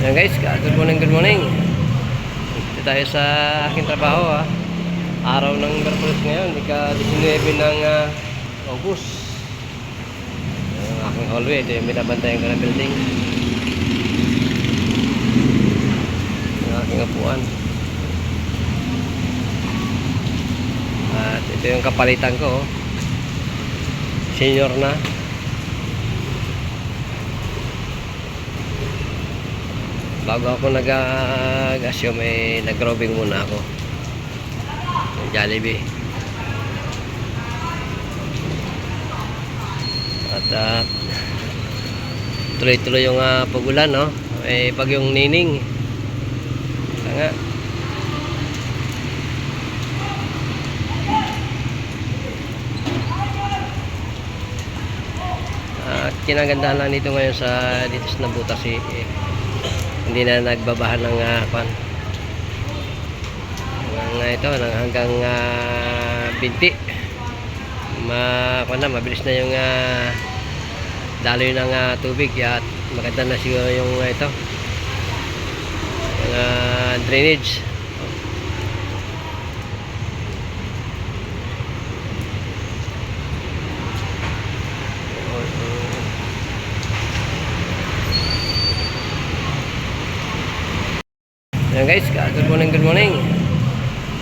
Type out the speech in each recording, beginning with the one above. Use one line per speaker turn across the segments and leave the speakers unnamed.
Ayan guys, good morning, good morning. Dito tayo sa aking trabaho. Araw ng Miyerkules ngayon, ika-19 ng August. Ang aking hallway, ito yung binabantayan ko ng building. Ang aking upuan. At ito yung kapalitan ko. Senior na. Bago ako nag-assume, nag-roving muna ako ng Jollibee. At tuloy-tuloy yung pagulan, no? Bagyong Nining. Nga. At kinagandahan lang dito ngayon dito sa Navotas, hindi na nagbabahan ng ito hanggang binti. Mabilis na yung daloy ng tubig at maganda na siguro yung ito yung drainage. Ayan guys, good morning, good morning.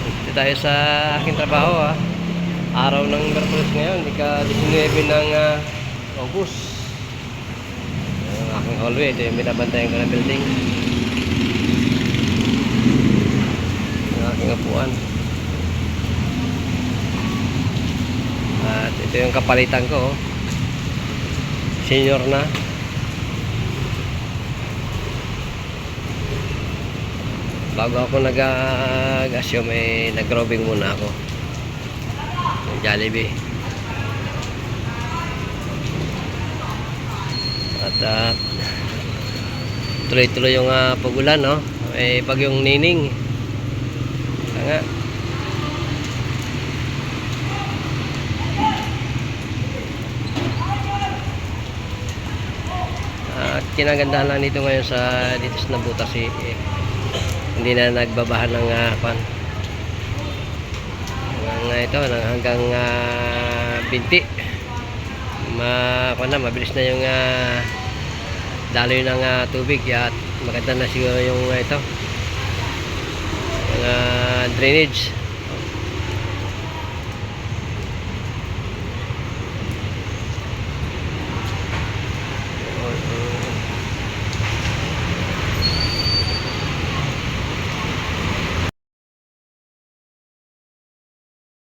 Dito tayo sa aking trabaho. Araw ng Miyerkules ngayon, ika-19 ng August. Ang aking hallway, ito yung binabantayan ko ng building. Ang aking upuan. At ito yung kapalitan ko. Senior na. Bago ako nag-assume, nag-roving muna ako ng Jollibee. At tuloy-tuloy yung pagulan, no? Bagyong Nining. Nga. At kinagandahan lang dito ngayon dito sa Navotas, hindi na nagbabahan ng ito hanggang binti. Mabilis na yung daloy ng tubig at maganda na siguro yung ito yung drainage.